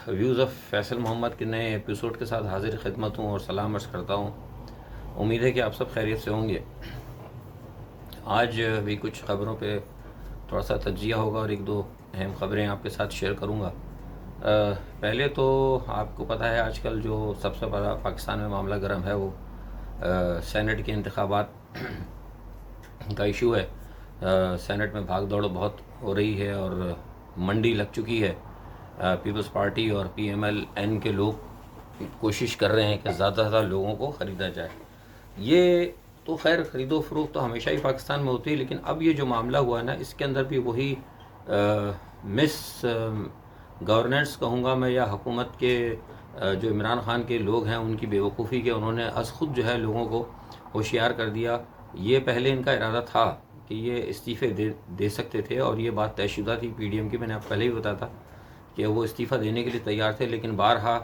Views of Faisal Mohammad के नए episode के साथ हाजिर खिदमत हूँ और सलाम अर्ज़ करता हूँ। उम्मीद है कि आप सब खैरियत से होंगे। आज भी कुछ ख़बरों पे थोड़ा सा तज्जिया होगा और एक दो अहम ख़बरें आपके साथ शेयर करूँगा। पहले तो आपको पता है आजकल जो सबसे बड़ा पाकिस्तान में मामला गर्म है वो सेनेट के इंतखाबात का इशू है। सेनेट में भाग दौड़ बहुत हो रही है और मंडी लग चुकी है। पीपल्स पार्टी और पीएमएल-एन के लोग कोशिश कर रहे हैं कि ज़्यादा से ज़्यादा लोगों को ख़रीदा जाए। ये तो खैर ख़रीदो फ़रोख्त तो हमेशा ही पाकिस्तान में होती है, लेकिन अब ये जो मामला हुआ है ना, इसके अंदर भी वही मिस गवर्नेंस कहूँगा मैं, या हुकूमत के जो इमरान खान के लोग हैं उनकी बेवकूफ़ी के उन्होंने अस खुद जो है लोगों को होशियार कर दिया। ये पहले इनका इरादा था कि ये इस्तीफ़े दे सकते थे और ये बात तयशुदा थी पीडीएम की। मैंने आप पहले ही बताया था कि वो इस्तीफ़ा देने के लिए तैयार थे, लेकिन बारहा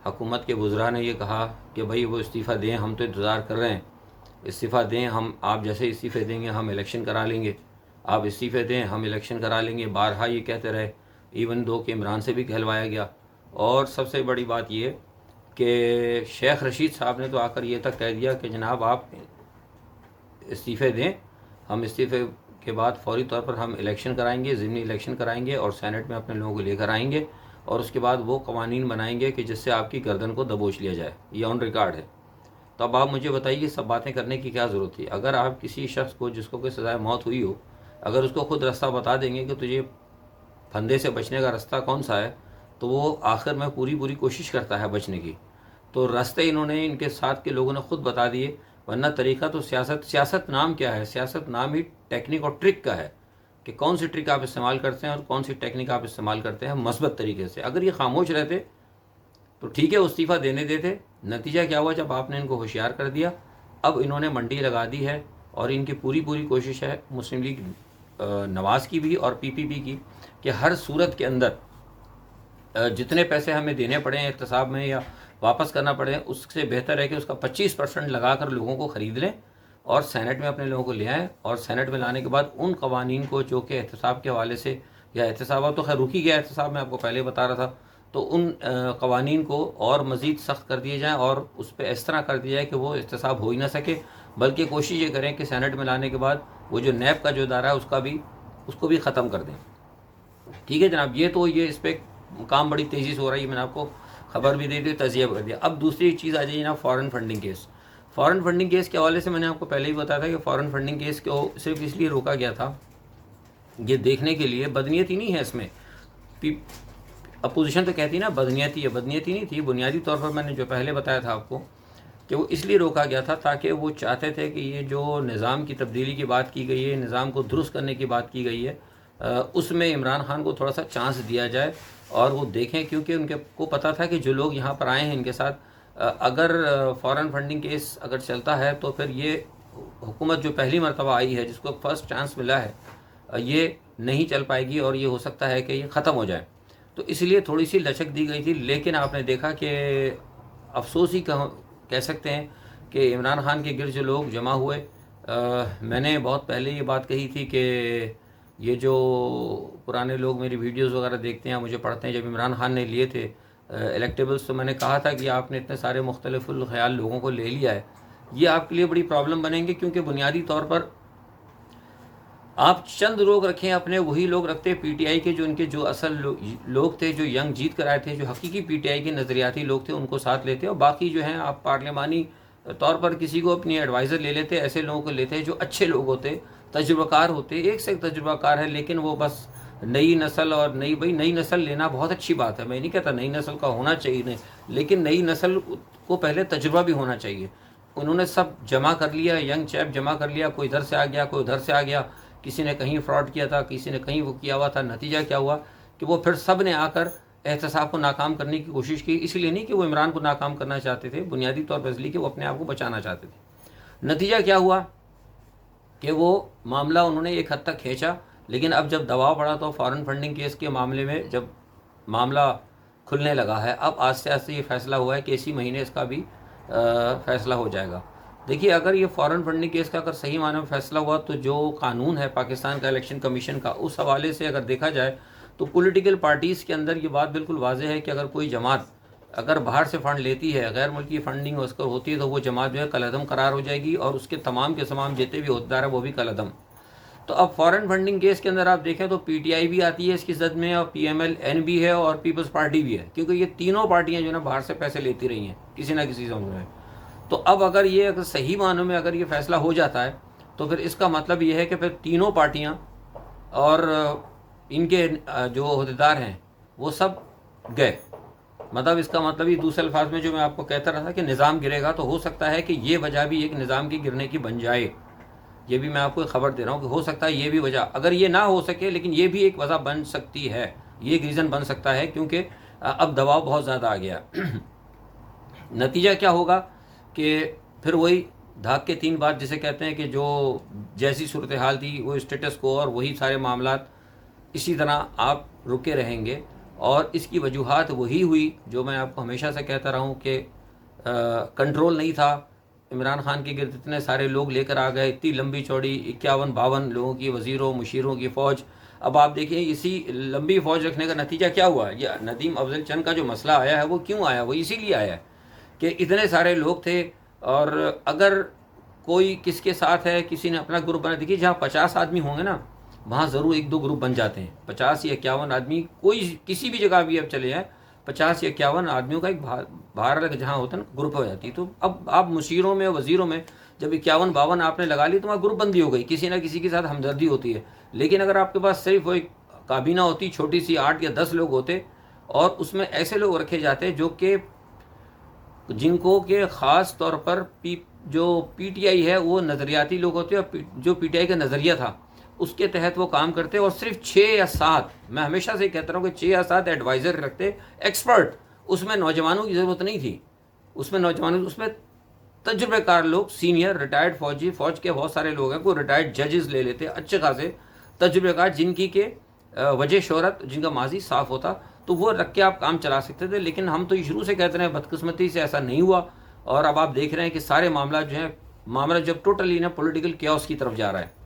हुकूमत के वज़रा ने ये कहा कि भाई वो इस्तीफ़ा दें, हम तो इंतज़ार कर रहे हैं, इस्तीफ़ा दें, हम आप जैसे इस्तीफ़े देंगे हम इलेक्शन करा लेंगे, आप इस्तीफ़े दें हम इलेक्शन करा लेंगे। बारहा ये कहते रहे, इवन दो कि इमरान से भी कहलवाया गया। और सबसे बड़ी बात ये कि शेख रशीद साहब ने तो आकर ये तक कह दिया कि जनाब आप इस्तीफ़े दें, हम इस्तीफ़े के बाद फौरी तौर पर हम इलेक्शन कराएंगे, ज़िमनी इलेक्शन कराएंगे और सेनेट में अपने लोगों को लेकर आएंगे और उसके बाद वो कवानीन बनाएंगे कि जिससे आपकी गर्दन को दबोच लिया जाए। ये ऑन रिकॉर्ड है। तो अब आप मुझे बताइए सब बातें करने की क्या ज़रूरत थी? अगर आप किसी शख्स को जिसको कोई सज़ाए मौत हुई हो, अगर उसको खुद रास्ता बता देंगे कि तुझे फंदे से बचने का रास्ता कौन सा है, तो वो आखिर में पूरी कोशिश करता है बचने की। तो रास्ते इन्होंने इनके साथ के लोगों ने खुद बता दिए, वरना तरीका तो सियासत नाम क्या है? सियासत नाम ही टेक्निक और ट्रिक का है कि कौन सी ट्रिक आप इस्तेमाल करते हैं और कौन सी टेक्निक आप इस्तेमाल करते हैं मस्बत तरीके से। अगर ये खामोश रहते तो ठीक है, इस्तीफ़ा देने देते। नतीजा क्या हुआ जब आपने इनको होशियार कर दिया? अब इन्होंने मंडी लगा दी है और इनकी पूरी कोशिश है मुस्लिम लीग नवाज़ की भी और पीपीपी की कि हर सूरत के अंदर जितने पैसे हमें देने पड़े एहतसाब में या वापस करना पड़े, उससे बेहतर है कि उसका 25% लगा कर लोगों को ख़रीद लें और सेनेट में अपने लोगों को ले आएँ। और सेनेट में लाने के बाद उन कवानीन को जो कि एहतसाब के हवाले से, या एहतसाब तो खैर रुक ही गया, एहतसाब मैं आपको पहले बता रहा था, तो उन कवानीन को और मज़ीद सख्त कर दिए जाएँ और उस पर इस तरह कर दिया जाए कि वो एहतसाब हो ही ना सके, बल्कि कोशिश ये करें कि सेनेट में लाने के बाद वो जो नैब का जो इदारा है उसको भी ख़त्म कर दें। ठीक है जनाब, ये इस पर काम बड़ी तेज़ी से हो रहा है। मैंने आपको खबर भी दे दी, तजिया कर दिया। अब दूसरी चीज़ आ जाइए ना, foreign funding case. Foreign funding case के हवाले से मैंने आपको पहले ही बताया था कि फ़ॉरेन फंडिंग केस को सिर्फ इसलिए रोका गया था, ये देखने के लिए, बदनीयती नहीं है इसमें, अपोजिशन तो कहती ना बदनीयती है, बदनीयती नहीं थी। बुनियादी तौर पर मैंने जो पहले बताया था आपको कि वो इसलिए रोका गया था ताकि वो चाहते थे कि ये जो निज़ाम की तब्दीली की बात की गई है, निज़ाम को दुरुस्त करने की बात की गई है, उसमें इमरान खान को थोड़ा सा चांस दिया जाए और वो देखें, क्योंकि उनके को पता था कि जो लोग यहाँ पर आए हैं इनके साथ, अगर फ़ॉरेन फंडिंग केस अगर चलता है तो फिर ये हुकूमत जो पहली मरतबा आई है, जिसको फर्स्ट चांस मिला है, ये नहीं चल पाएगी और ये हो सकता है कि ये ख़त्म हो जाए। तो इसलिए थोड़ी सी लचक दी गई थी। लेकिन आपने देखा कि अफसोस ही कह सकते हैं कि इमरान खान के गिर्द जो लोग जमा हुए, मैंने बहुत पहले ये बात कही थी कि ये जो पुराने लोग मेरी वीडियोस वगैरह देखते हैं, मुझे पढ़ते हैं, जब इमरान खान ने लिए थे इलेक्टेबल्स, तो मैंने कहा था कि आपने इतने सारे मुख्तलिफुल ख्याल लोगों को ले लिया है, ये आपके लिए बड़ी प्रॉब्लम बनेंगे, क्योंकि बुनियादी तौर पर आप चंद लोग रखें, अपने वही लोग रखते पीटीआई के, जो उनके जो असल लोग थे, जो यंग जीत कर आए थे, जो हकीकी पीटीआई के नज़रियाती लोग थे, उनको साथ लेते, और बाकी जो हैं आप पार्लिमानी तौर पर किसी को अपनी एडवाइज़र ले लेते, ऐसे लोगों को लेते जो अच्छे लोग होते, तजुर्बाकार होते, एक से एक तजुर्बाकार है, लेकिन वो बस नई नस्ल और नई नस्ल लेना बहुत अच्छी बात है, मैं नहीं कहता नई नस्ल का होना चाहिए नहीं, लेकिन नई नस्ल को पहले तजुर्बा भी होना चाहिए। उन्होंने सब जमा कर लिया, यंग चैप जमा कर लिया, कोई इधर से आ गया, कोई उधर से आ गया, किसी ने कहीं फ्रॉड किया था, किसी ने कहीं वो किया हुआ था। नतीजा क्या हुआ कि वो फिर सब ने आकर एहतसाब को नाकाम करने की कोशिश की। इसलिए नहीं कि वो इमरान को नाकाम करना चाहते थे, बुनियादी तौर पर इसलिए कि वो अपने आप को बचाना चाहते थे। नतीजा क्या हुआ कि वो मामला उन्होंने एक हद तक खींचा, लेकिन अब जब दबाव पड़ा तो फ़ॉरेन फंडिंग केस के मामले में जब मामला खुलने लगा है, अब आस्ते आस्ते ये फैसला हुआ है कि इसी महीने इसका भी फैसला हो जाएगा। देखिए, अगर ये फ़ॉरेन फंडिंग केस का अगर सही मायने में फ़ैसला हुआ, तो जो कानून है पाकिस्तान का इलेक्शन कमीशन का, उस हवाले से अगर देखा जाए तो पॉलिटिकल पार्टीज़ के अंदर ये बात बिल्कुल वाज़ेह है कि अगर कोई जमात अगर बाहर से फ़ंड लेती है, गैर मुल्की फंडिंग उसको होती है, तो वो जमात जो है कलअदम करार हो जाएगी और उसके तमाम के तमाम जितने भी अहदेदार हैं वो भी कलअदम। तो अब फॉरेन फंडिंग केस के अंदर आप देखें तो पीटीआई भी आती है इसकी जद में, और पीएमएल-एन भी है, और पीपल्स पार्टी भी है, क्योंकि ये तीनों पार्टियां जो है ना बाहर से पैसे लेती रही हैं किसी ना किसी समझ में। तो अब अगर ये अगर सही मानों में अगर ये फैसला हो जाता है तो फिर इसका मतलब ये है कि फिर तीनों पार्टियां और इनके जो अहदेदार हैं वो सब गए। मतलब इसका मतलब ये दूसरे अल्फाज में जो मैं आपको कहता रहा था कि निज़ाम गिरेगा, तो हो सकता है कि ये वजह भी एक निज़ाम के गिरने की बन जाए। ये भी मैं आपको खबर दे रहा हूँ कि हो सकता है ये भी वजह, अगर ये ना हो सके लेकिन ये भी एक वजह बन सकती है, ये एक रीज़न बन सकता है, क्योंकि अब दबाव बहुत ज़्यादा आ गया। नतीजा क्या होगा कि फिर वही धाक के तीन बात जिसे कहते हैं कि जो जैसी सूरत हाल थी वो स्टेटस को और वही सारे मामलात इसी तरह आप रुके रहेंगे। और इसकी वजूहात वही हुई जो मैं आपको हमेशा से कहता रहा हूँ कि कंट्रोल नहीं था। इमरान खान के गिर्द इतने सारे लोग लेकर आ गए, इतनी लंबी चौड़ी 51-52 लोगों की वज़ीरों मुशीरों की फ़ौज। अब आप देखिए इसी लंबी फ़ौज रखने का नतीजा क्या हुआ। या नदीम अफजल चंद का जो मसला आया है वो क्यों आया, वो इसीलिए आया है कि इतने सारे लोग थे, और अगर कोई किसके साथ है, किसी ने अपना ग्रुप बना, देखिए जहाँ 50 आदमी होंगे ना वहाँ ज़रूर एक दो ग्रुप बन जाते हैं। 50 या 51 आदमी कोई किसी भी जगह भी अब चले जाएँ, 50 या 51 आदमियों का एक बाहर जहाँ होता है ना ग्रुप हो जाती है। तो अब आप मुशीरों में वज़ीरों में जब 51-52 आपने लगा ली तो वहाँ ग्रुप बंदी हो गई, किसी ना किसी के साथ हमदर्दी होती है। लेकिन अगर आपके पास सिर्फ वो एक काबीना होती छोटी सी 8 या 10 लोग होते, और उसमें ऐसे लोग रखे जाते जो कि जिनको के ख़ास तौर पर जो पीटीआई है वो नज़रियाती लोग होते हैं, और जो पीटीआई का नज़रिया था उसके तहत वो काम करते, और सिर्फ 6 या 7, मैं हमेशा से कहता रहा हूँ कि 6 या 7 एडवाइज़र रखते, एक्सपर्ट। उसमें नौजवानों की ज़रूरत नहीं थी, उसमें तजुर्बेकार लोग, सीनियर रिटायर्ड फ़ौजी, फ़ौज के बहुत सारे लोग हैं, कोई रिटायर्ड जजेस ले लेते अच्छे खासे तजुर्बेकार, जिनकी के वजह शोहरत, जिनका माजी साफ़ होता, तो वो रख के आप काम चला सकते थे। लेकिन हम तो शुरू से कहते रहे, बदकिस्मती से ऐसा नहीं हुआ, और अब आप देख रहे हैं कि सारे मामला जो है, मामला जब टोटली ना पॉलिटिकल केओस की तरफ जा रहा है।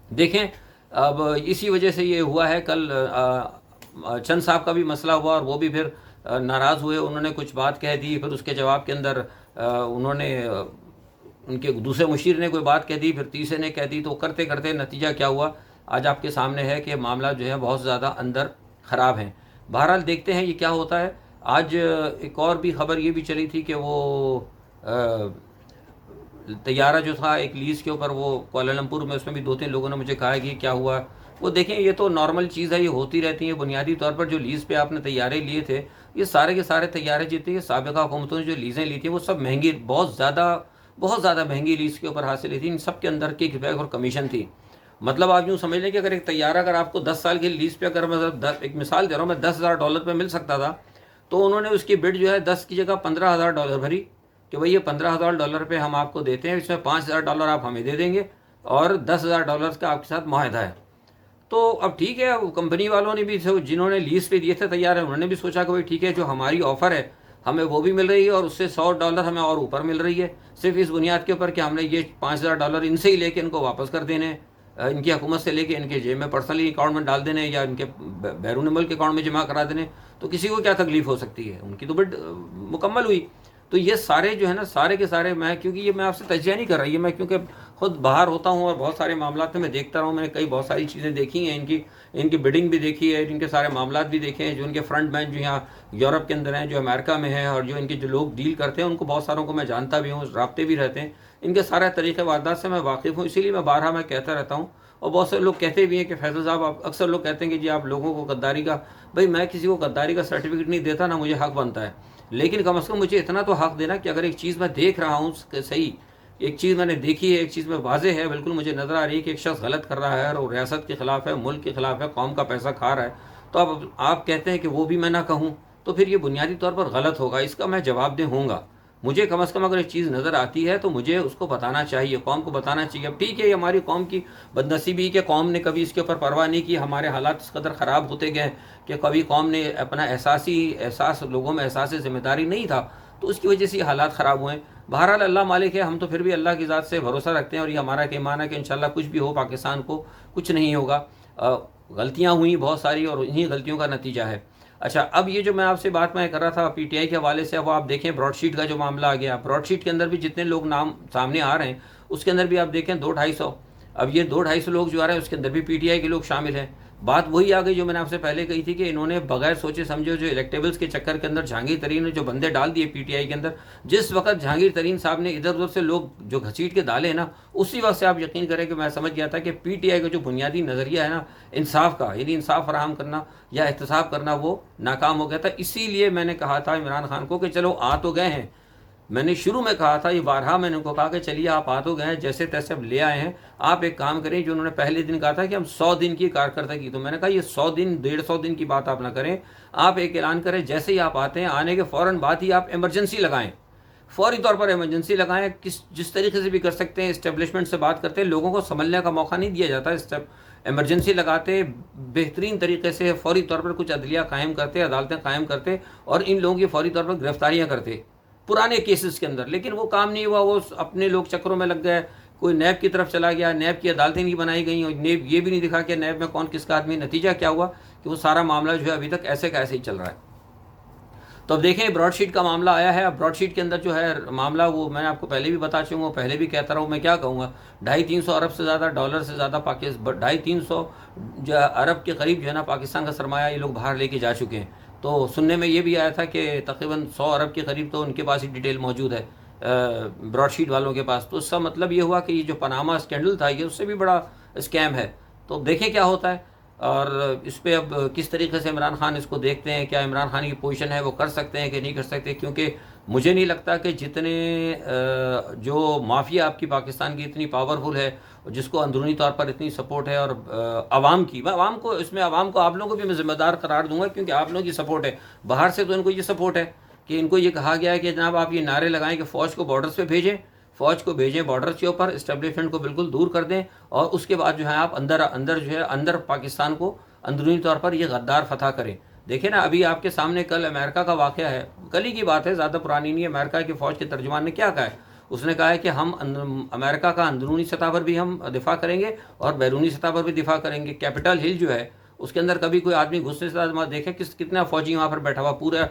देखें अब इसी वजह से ये हुआ है। कल चंद साहब का भी मसला हुआ, और वो भी फिर नाराज़ हुए, उन्होंने कुछ बात कह दी, फिर उसके जवाब के अंदर उन्होंने उनके दूसरे मुशीर ने कोई बात कह दी, फिर तीसरे ने कह दी, तो करते करते नतीजा क्या हुआ आज आपके सामने है कि मामला जो है बहुत ज़्यादा अंदर ख़राब है। बहरहाल देखते हैं ये क्या होता है। आज एक और भी ख़बर ये भी चली थी कि वो तैयारा जो था एक लीज़ के ऊपर, वो कुआलालंपुर में, उसमें भी 2-3 लोगों ने मुझे कहा कि क्या हुआ। वो देखें ये तो नॉर्मल चीज़ है, ये होती रहती है। बुनियादी तौर पर जो लीज़ पे आपने तैयारे लिए थे, ये सारे के सारे तैयारे जितने साबिक़ा हुकूमतों ने जो लीज़ें ली थी वो सब महंगी, बहुत ज़्यादा महंगी लीज़ के ऊपर हासिल हुई थी। इन सब के अंदर किकबैक और कमीशन थी। मतलब आप यूँ समझ लें कि अगर एक तैयारा अगर आपको 10 साल की लीज़ पे, अगर मतलब एक मिसाल दे रहा हूँ मैं, $10,000 पे मिल सकता था, तो उन्होंने उसकी बिड जो है 10 की जगह $15,000 भरी कि भाई ये $15,000 पे हम आपको देते हैं, इसमें $5,000 आप हमें दे देंगे और $10,000 का आपके साथ मुआहदा है। तो अब ठीक है, कंपनी वालों ने भी, जिन्होंने लीज़ पे दिए थे तैयार है, उन्होंने भी सोचा कि भाई ठीक है, जो हमारी ऑफ़र है हमें वो भी मिल रही है, और उससे $100 हमें और ऊपर मिल रही है, सिर्फ इस बुनियाद के ऊपर कि हमने ये $5,000 इनसे ही लेके इनको वापस कर देने, इनकी हुकूमत से लेके इनके जेब में पर्सनली अकाउंट में डाल देने, या इनके बैरून मुल्क के अकाउंट में जमा करा देने, तो किसी को क्या तकलीफ़ हो सकती है। उनकी तो बिड मुकम्मल हुई। तो ये सारे जो है ना, सारे के सारे, मैं क्योंकि ये मैं आपसे तज्जिया नहीं कर रही है, मैं क्योंकि खुद बाहर होता हूँ और बहुत सारे मामलात में मैं देखता रहा हूँ, मैंने बहुत सारी चीज़ें देखी हैं, इनकी बिडिंग भी देखी है, इनके सारे मामलात भी देखे हैं। जो इनके फ्रंट मैन जो यहाँ यूरोप के अंदर हैं, जो अमेरिका में हैं, और जो इनके जो लोग डील करते हैं, उनको बहुत सारों को मैं जानता भी हूँ, राब्ते भी रहते हैं, इनके सारे तरीक़े वारदात से मैं वाकिफ़ हूँ। इसीलिए मैं बारहा मैं कहता रहता हूँ। और बहुत से लोग कहते भी हैं कि फैसल साहब, आप अक्सर लोग कहते हैं कि जी आप लोगों को गद्दारी का, भाई मैं किसी को गद्दारी का सर्टिफिकेट नहीं देता, ना मुझे हक बनता है, लेकिन कम से कम मुझे इतना तो हक देना कि अगर एक चीज़ मैं देख रहा हूँ सही, एक चीज़ मैंने देखी है, एक चीज़ में वाज़े है, बिल्कुल मुझे नज़र आ रही है कि एक शख्स गलत कर रहा है और रियासत के ख़िलाफ़ है, मुल्क के ख़िलाफ़ है, कौम का पैसा खा रहा है, तो अब आप कहते हैं कि वो भी मैं ना कहूँ, तो फिर ये बुनियादी तौर पर गलत होगा। इसका मैं जवाबदेह होऊंगा। मुझे कम से कम अगर एक चीज़ नज़र आती है तो मुझे उसको बताना चाहिए, कौम को बताना चाहिए। अब ठीक है, ये हमारी कौम की बदनसीबी कि कौम ने कभी इसके ऊपर परवाह नहीं की, हमारे हालात इस कदर ख़राब होते गए कि कभी कौम ने अपना एहसास लोगों में एहसास ज़िम्मेदारी नहीं था, तो उसकी वजह से ये हालात ख़राब हुए। बहरहाल अल्लाह मालिक है, हम तो फिर भी अल्लाह की ज़ात से भरोसा रखते हैं, और ये हमारा ईमान है कि इंशाल्लाह कुछ भी हो पाकिस्तान को कुछ नहीं होगा। गलतियां हुई बहुत सारी और इन्हीं गलतियों का नतीजा है। अच्छा, अब ये जो मैं आपसे बात मैं कर रहा था पीटीआई के हवाले से, अब आप देखें ब्रॉडशीट का जो मामला आ गया, ब्रॉडशीट के अंदर भी जितने लोग नाम सामने आ रहे हैं उसके अंदर भी आप देखें 200-250। अब ये 200-250 लोग जो आ रहे हैं उसके अंदर भी पीटीआई के लोग शामिल हैं। बात वही आ गई जो मैंने आपसे पहले कही थी कि इन्होंने बगैर सोचे समझे जो इलेक्टेबल्स के चक्कर के अंदर जहांगीर तरीन ने जो बंदे डाल दिए पीटीआई के अंदर, जिस वक्त जहांगीर तरीन साहब ने इधर उधर से लोग जो घसीट के डाले हैं ना, उसी वक्त से आप यकीन करें कि मैं समझ गया था कि पीटीआई का जो बुनियादी नज़रिया है ना इंसाफ का, यानी इंसाफ फराहम करना या एहतसाब करना, वो नाकाम हो गया था। इसीलिए मैंने कहा था इमरान खान को कि चलो आ तो गए हैं, मैंने शुरू में कहा था, ये बारहा मैंने उनको कहा कि चलिए आप आ तो गए हैं, जैसे तैसे अब ले आए हैं, आप एक काम करें। जो उन्होंने पहले दिन कहा था कि हम 100 दिन की कारकर्दगी, तो मैंने कहा ये 100 दिन 150 दिन की बात आप ना करें, आप एक ऐलान करें जैसे ही आप आते हैं, आने के फ़ौरन बाद ही आप इमरजेंसी लगाएं, फौरी तौर पर इमरजेंसी लगाएं। जिस तरीके से भी कर सकते हैं इस्टेब्लिशमेंट से बात करते हैं, लोगों को संभलने का मौका नहीं दिया जाता। इमरजेंसी लगाते, बेहतरीन तरीके से फौरी तौर पर कुछ अदलिया कायम करते, अदालतें कायम करते और इन लोगों की फौरी तौर पर गिरफ्तारियाँ करते पुराने केसेस के अंदर। लेकिन वो काम नहीं हुआ, वो अपने लोग चक्रों में लग गए, कोई नैब की तरफ चला गया, नैब की अदालतें नहीं बनाई गई और नैब ये भी नहीं दिखा कि नैब में कौन किसका आदमी। नतीजा क्या हुआ कि वो सारा मामला जो है अभी तक ऐसे का ऐसे ही चल रहा है। तो अब देखें ब्रॉडशीट का मामला आया है। अब ब्रॉडशीट के अंदर जो है मामला, वो मैंने आपको पहले भी बता चुका हूँ, पहले भी कहता रहा हूँ, मैं क्या कहूँगा, 250-300 अरब से ज़्यादा डॉलर से ज़्यादा 250-300 जो अरब के करीब जो है ना पाकिस्तान का सरमाया ये लोग बाहर लेके जा चुके हैं। तो सुनने में ये भी आया था कि तकरीबन 100 अरब के करीब तो उनके पास ही डिटेल मौजूद है ब्रॉडशीट वालों के पास। तो उसका मतलब ये हुआ कि ये जो पनामा स्कैंडल था ये उससे भी बड़ा स्कैम है। तो देखें क्या होता है और इस पर अब किस तरीके से इमरान खान इसको देखते हैं, क्या इमरान खान की पोजीशन है वो कर सकते हैं कि नहीं कर सकते। क्योंकि मुझे नहीं लगता कि जितने जो माफिया आपकी पाकिस्तान की इतनी पावरफुल है, जिसको अंदरूनी तौर पर इतनी सपोर्ट है, और आवाम की, मैं आवाम को इसमें, आवाम को आप लोगों को भी मैं जिम्मेदार करार दूंगा क्योंकि आप लोगों की सपोर्ट है। बाहर से तो इनको ये सपोर्ट है कि इनको ये कहा गया है कि जनाब आप ये नारे लगाएं कि फ़ौज को बॉर्डर्स पे भेजें, फ़ौज को भेजें बॉर्डर्स के ऊपर, इस्टेब्लिशमेंट को बिल्कुल दूर कर दें और उसके बाद जो है आप अंदर अंदर जो है अंदर पाकिस्तान को अंदरूनी तौर पर ये गद्दार फतह करें। देखिए ना, अभी आपके सामने कल अमेरिका का वाक़या है, कल ही की बात है, ज़्यादा पुरानी नहीं है। अमेरिका की फ़ौज के तर्जुमान ने क्या कहा है, उसने कहा है कि हम अमेरिका का अंदरूनी सतह पर भी हम दिफा करेंगे और बैरूनी सतह पर भी दिफा करेंगे। कैपिटल हिल जो है उसके अंदर कभी कोई आदमी घुसने से देखे कितना फौजी वहाँ पर बैठा हुआ, पूरा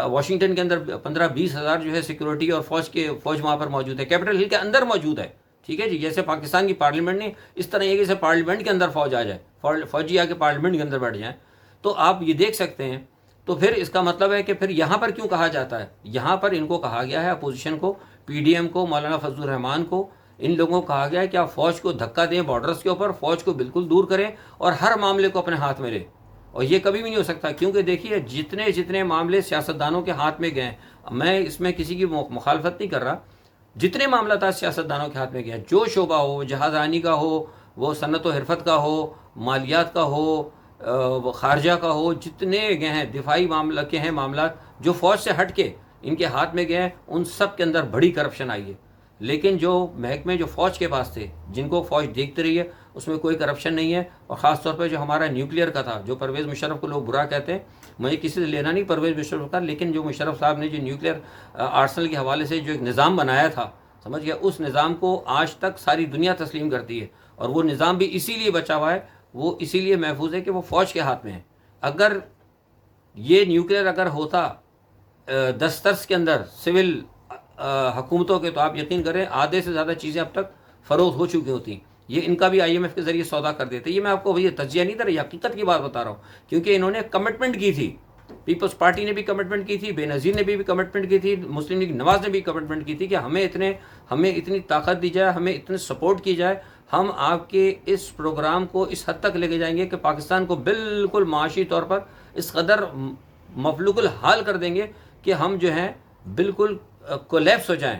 वाशिंगटन के अंदर 15-20 हज़ार जो है सिक्योरिटी और फौज वहाँ पर मौजूद है, कैपिटल हिल के अंदर मौजूद है। ठीक है जी, जैसे पाकिस्तान की पार्लियामेंट नहीं, इस तरह ये जैसे पार्लियामेंट के अंदर फौज आ जाए, फौजी आके पार्लियामेंट के अंदर बैठ जाए, तो आप ये देख सकते हैं। तो फिर इसका मतलब है कि फिर यहाँ पर क्यों कहा जाता है, यहाँ पर इनको कहा गया है, अपोजिशन को, पीडीएम को, मौलाना फजलुर रहमान को, इन लोगों को कहा गया है कि आप फौज को धक्का दें बॉर्डर्स के ऊपर, फौज को बिल्कुल दूर करें और हर मामले को अपने हाथ में लें। और ये कभी भी नहीं हो सकता क्योंकि देखिए जितने जितने मामले सियासतदानों के हाथ में गए, मैं इसमें किसी की मुखालफत नहीं कर रहा, जितने मामला था सियासतदानों के हाथ में गया, जो शोबा हो, जहाज़रानी का हो, वो सन्नत व हिरफत का हो, मालियात का हो, खारजा का हो, जितने गए हैं दिफाई मामला के हैं मामला जो फ़ौज से हट के इनके हाथ में गए हैं, उन सब के अंदर बड़ी करप्शन आई है। लेकिन जो महकमे जो फ़ौज के पास थे, जिनको फ़ौज देखती रही है, उसमें कोई करप्शन नहीं है। और ख़ास तौर पर जो हमारा न्यूक्लियर का था, जो परवेज़ मुशर्रफ को लोग बुरा कहते हैं, मुझे किसी से लेना नहीं परवेज़ मुशर्रफ का, लेकिन जो मुशर्रफ साहब ने जो न्यूक्लियर आर्सेनल के हवाले से जो एक निज़ाम बनाया था, समझ गया, उस निज़ाम को आज तक सारी दुनिया तस्लीम करती है। और वो निज़ाम भी इसीलिए बचा हुआ है, वो इसीलिए महफूज है कि वो फ़ौज के हाथ में है। अगर ये न्यूक्लियर अगर होता दस्तरस के अंदर सिविल हुकूमतों के, तो आप यकीन करें आधे से ज़्यादा चीज़ें अब तक फ़रोख्त हो चुकी होती। ये इनका भी IMF के ज़रिए सौदा कर देते। ये मैं आपको भैया तजिया नहीं दे रहा, हकीकत की बात बता रहा हूँ, क्योंकि इन्होंने कमिटमेंट की थी, पीपल्स पार्टी ने भी कमिटमेंट की थी, बेनज़ीर ने भी कमिटमेंट की थी, मुस्लिम लीग नवाज़ ने भी कमिटमेंट की थी कि हमें इतनी ताकत दी जाए, हमें इतने सपोर्ट की जाए, हम आपके इस प्रोग्राम को इस हद तक लेके जाएंगे कि पाकिस्तान को बिल्कुल माशी तौर पर इस कदर मफलूकुल हाल कर देंगे कि हम जो हैं बिल्कुल कोलैप्स हो जाएं,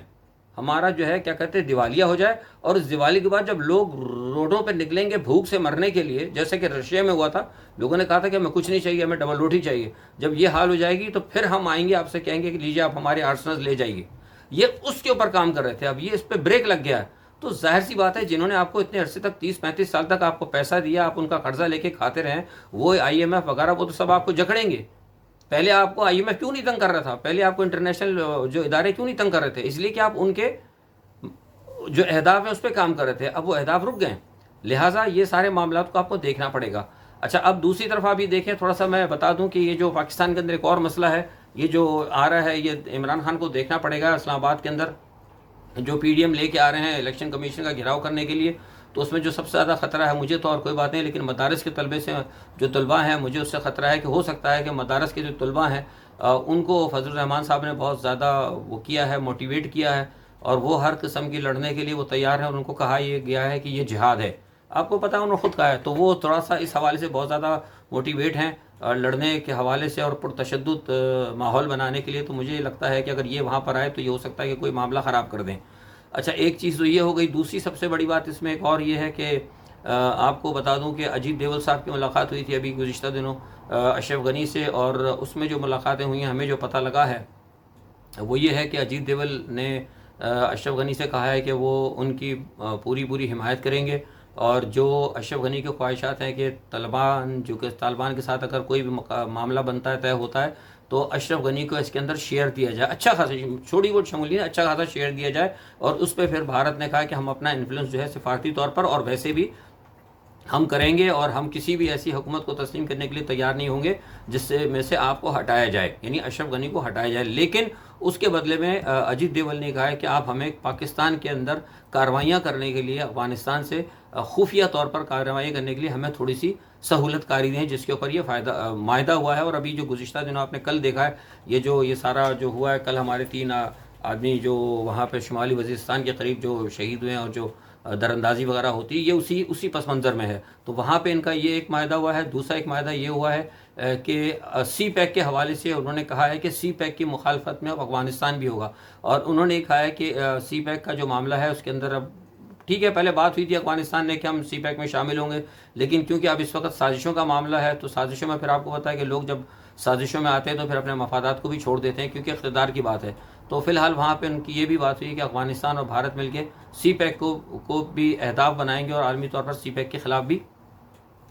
हमारा जो है क्या कहते हैं दिवालिया हो जाए। और इस दिवाली के बाद जब लोग रोडों पर निकलेंगे भूख से मरने के लिए, जैसे कि रशिया में हुआ था, लोगों ने कहा था कि हमें कुछ नहीं चाहिए, हमें डबल रोटी चाहिए, जब ये हाल हो जाएगी तो फिर हम आएंगे आपसे कहेंगे कि लीजिए आप हमारे आर्सेनल ले जाइए। ये उसके ऊपर काम कर रहे थे, अब ये इस पर ब्रेक लग गया है। तो जाहिर सी बात है, जिन्होंने आपको इतने अरसे तक 30-35 साल तक आपको पैसा दिया, आप उनका कर्जा लेके खाते रहे, वो IMF वगैरह, वो तो सब आपको जकड़ेंगे। पहले आपको IMF क्यों नहीं तंग कर रहा था, पहले आपको इंटरनेशनल जो इदारे क्यों नहीं तंग कर रहे थे, इसलिए कि आप उनके जो अहदाफ है उस पर काम कर रहे थे। अब वो अहदाफ रुक गए, लिहाजा ये सारे मामला को आपको देखना पड़ेगा। अच्छा, अब दूसरी तरफ आप ये देखें, थोड़ा सा मैं बता दूं कि ये जो पाकिस्तान के अंदर एक और मसला है, ये जो आ रहा है, ये इमरान खान को देखना पड़ेगा। इस्लामाबाद के अंदर जो पीडीएम लेके आ रहे हैं इलेक्शन कमीशन का घेराव करने के लिए, तो उसमें जो सबसे ज़्यादा ख़तरा है, मुझे तो और कोई बात नहीं, लेकिन मदारस के तलबे से जो तलबा हैं, मुझे उससे ख़तरा है कि हो सकता है कि मदारस के जो तलबा हैं उनको फजल रहमान साहब ने बहुत ज़्यादा वो किया है, मोटिवेट किया है, और वो हर किस्म की लड़ने के लिए वो तैयार हैं, और उनको कहा ये गया है कि ये जिहाद है। आपको पता है, उन्होंने खुद कहा है, तो वो थोड़ा सा इस हवाले से बहुत ज़्यादा मोटिवेट हैं लड़ने के हवाले से और पुरतशद्दुद माहौल बनाने के लिए। तो मुझे लगता है कि अगर ये वहाँ पर आए तो ये हो सकता है कि कोई मामला ख़राब कर दें। अच्छा, एक चीज़ तो ये हो गई। दूसरी सबसे बड़ी बात इसमें एक और ये है कि आपको बता दूं कि अजीत देवल साहब की मुलाकात हुई थी अभी गुज़िश्ता दिनों अशरफ गनी से, और उसमें जो मुलाकातें हुई हैं, हमें जो पता लगा है वो ये है कि अजीत देवल ने अशरफ गनी से कहा है कि वो उनकी पूरी पूरी हिमायत करेंगे, और जो अशरफ गनी की ख्वाहिशात हैं कि तालिबान के साथ अगर कोई भी मामला बनता है, तय होता है, तो अशरफ गनी को इसके अंदर शेयर दिया जाए, अच्छा खासा, छोटी बहुत शमूलियत, अच्छा खासा शेयर दिया जाए, और उस पर फिर भारत ने कहा कि हम अपना इन्फ्लुएंस जो है सिफारती तौर पर और वैसे भी हम करेंगे, और हम किसी भी ऐसी हुकूमत को तस्लीम करने के लिए तैयार नहीं होंगे जिससे में से आपको हटाया जाए, यानी अशरफ गनी को हटाया जाए। लेकिन उसके बदले में अजीत देवल ने कहा है कि आप हमें पाकिस्तान के अंदर कार्रवाइयाँ करने के लिए, अफगानिस्तान से खुफिया तौर पर कार्रवाई करने के लिए हमें थोड़ी सी सहूलतकारी दें, जिसके ऊपर ये मायदा हुआ है। और अभी जो गुज़िश्ता दिनों आपने कल देखा है, ये सारा जो हुआ है, कल हमारे 3 आदमी जो वहाँ पे शुमाली वज़ीरिस्तान के करीब जो शहीद हुए हैं और जो दरअंदाजी वगैरह होती है, ये उसी पस मंज़र में है। तो वहाँ पे इनका ये एक मायदा हुआ है। दूसरा एक मायदा ये हुआ है कि सी पैक के हवाले से उन्होंने कहा है कि सी पैक की मुखालफत में अब अफगानिस्तान भी होगा, और उन्होंने कहा है कि सी पैक का जो मामला है उसके अंदर अब ठीक है, पहले बात हुई थी अफगानिस्तान ने कि हम सी पैक में शामिल होंगे, लेकिन क्योंकि अब इस वक्त साजिशों का मामला है, तो साजिशों में फिर आपको पता है कि लोग जब साजिशों में आते हैं तो फिर अपने मफादात को भी छोड़ देते हैं, क्योंकि इक़्तिदार की बात है। तो फिलहाल वहाँ पे उनकी ये भी बात हुई कि अफगानिस्तान और भारत मिलकर सी पैक को भी अहदाफ बनाएंगे, और आलमी तौर पर सी पैक के ख़िलाफ़ भी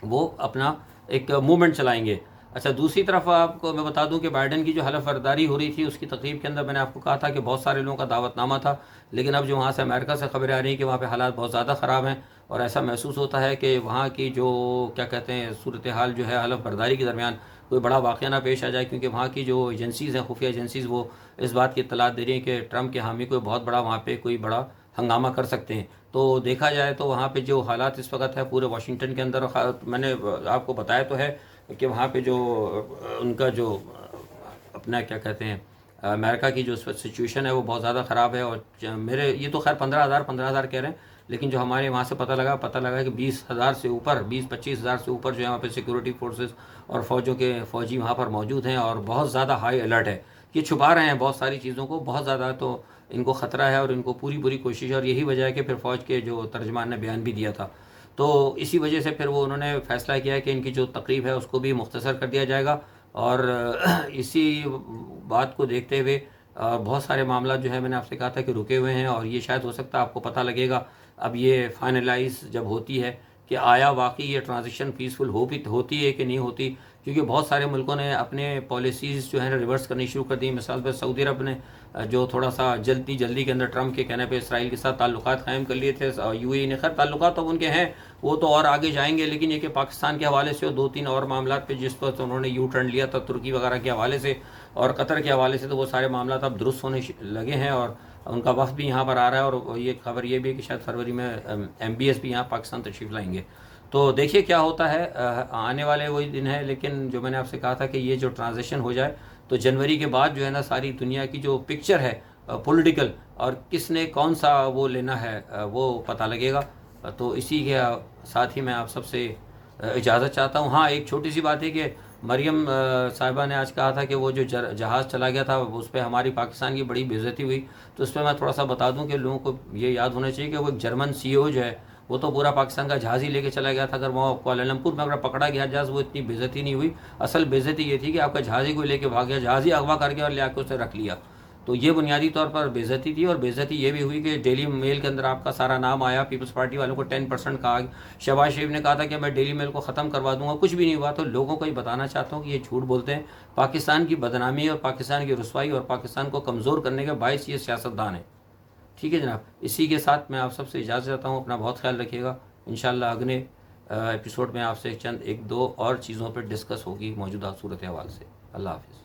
वो अपना एक मूवमेंट चलाएंगे। अच्छा, दूसरी तरफ आपको मैं बता दूं कि बाइडन की जो हलफ बर्दारी हो रही थी, उसकी तकरीब के अंदर मैंने आपको कहा था कि बहुत सारे लोगों का दावतनामा था, लेकिन अब जो वहाँ से अमेरिका से खबरें आ रही हैं कि वहाँ पे हालात बहुत ज़्यादा ख़राब हैं, और ऐसा महसूस होता है कि वहाँ की जो क्या कहते हैं सूरत हाल जो है हलफ बर्दारी के दरमियान कोई बड़ा वाक़या ना पेश आ जाए, क्योंकि वहाँ की जो एजेंसीज़ हैं, खुफिया एजेंसीज़, वो इस बात की इत्तलात दे रही हैं कि ट्रंप के हामी कोई बहुत बड़ा वहाँ पर कोई बड़ा हंगामा कर सकते हैं। तो देखा जाए तो वहाँ पे जो हालात इस वक्त है पूरे वाशिंगटन के अंदर, मैंने आपको बताया तो है कि वहाँ पे जो उनका जो अपना क्या कहते हैं अमेरिका की जो सिचुएशन है वो बहुत ज़्यादा ख़राब है। और मेरे ये तो खैर 15,000 कह रहे हैं, लेकिन जो हमारे वहाँ से पता लगा कि 20,000 से ऊपर, 20-25,000 से ऊपर जो है वहाँ पे सिक्योरिटी फोर्सेस और फ़ौजी वहाँ पर मौजूद हैं, और बहुत ज़्यादा हाई अलर्ट है। ये छुपा रहे हैं बहुत सारी चीज़ों को, बहुत ज़्यादा, तो इनको ख़तरा है और इनको पूरी कोशिश है, और यही वजह है कि फिर फ़ौज के जो तर्जमान ने बयान भी दिया था। तो इसी वजह से फिर वो उन्होंने फ़ैसला किया है कि इनकी जो तकरीब है उसको भी मुख्तसर कर दिया जाएगा। और इसी बात को देखते हुए बहुत सारे मामला जो है मैंने आपसे कहा था कि रुके हुए हैं, और ये शायद हो सकता है आपको पता लगेगा अब ये फाइनलाइज जब होती है कि आया वाकई ये ट्रांजिशन पीसफुल होती है कि नहीं होती, क्योंकि बहुत सारे मुल्कों ने अपने पॉलिसीज़ जो है रिवर्स करनी शुरू कर दी। मिसाल पर सऊदी अरब ने जो थोड़ा सा जल्दी के अंदर ट्रंप के कहने पे इसराइल के साथ ताल्लुकात कायम कर लिए थे। यूएई ने, खैर ताल्लुकात तो उनके हैं, वो तो और आगे जाएंगे, लेकिन ये कि पाकिस्तान के हवाले से और 2-3 और मामला पे जिस पर उन्होंने यू टर्न लिया था तुर्की वगैरह के हवाले से और कतर के हवाले से, तो वो सारे मामला अब दुरुस्त होने लगे हैं, और उनका वफ़द भी यहाँ पर आ रहा है। और ये खबर ये भी है कि शायद फरवरी में MBS भी यहाँ पाकिस्तान तशरीफ़ लाएंगे। तो देखिए क्या होता है, आने वाले वही दिन है। लेकिन जो मैंने आपसे कहा था कि ये जो ट्रांजिशन हो जाए तो जनवरी के बाद जो है ना सारी दुनिया की जो पिक्चर है पॉलिटिकल, और किसने कौन सा वो लेना है वो पता लगेगा। तो इसी के साथ ही मैं आप सबसे इजाज़त चाहता हूँ। हाँ, एक छोटी सी बात है कि मरियम साहिबा ने आज कहा था कि वो जो जहाज़ चला गया था उस पर हमारी पाकिस्तान की बड़ी बेइज्जती हुई। तो उस पर मैं थोड़ा सा बता दूं कि लोगों को ये याद होना चाहिए कि वो एक जर्मन CEO जो है वो तो पूरा पाकिस्तान का जहाज़ ही लेके चला गया था। अगर वहाँ कुआलालंपुर में अगर पकड़ा गया जहाज़, वो इतनी बेइज्जती नहीं हुई। असल बेइज्जती ये थी कि आपका जहाज़ ही कोई लेके भाग गया, जहाज़ ही अगवा कर गया और ले आके उसे रख लिया। तो ये बुनियादी तौर पर बेइज्जती थी। और बेइज्जती ये भी हुई कि डेली मेल के अंदर आपका सारा नाम आया, पीपल्स पार्टी वालों को 10% कहा। शहबाज शरीफ ने कहा था कि मैं डेली मेल को ख़त्म करवा दूंगा, कुछ भी नहीं हुआ। तो लोगों को ये बताना चाहता हूँ कि ये झूठ बोलते हैं। पाकिस्तान की बदनामी और पाकिस्तान की रुसवाई और पाकिस्तान को कमज़ोर करने के बायस ये सियासतदान है। ठीक है जनाब, इसी के साथ मैं आप सबसे इजाज़त चाहता हूँ। अपना बहुत ख्याल रखिएगा। इंशाअल्लाह अगले एपिसोड में आपसे चंद एक दो और चीज़ों पर डिस्कस होगी मौजूदा सूरत हाल से। अल्लाह हाफ़िज़।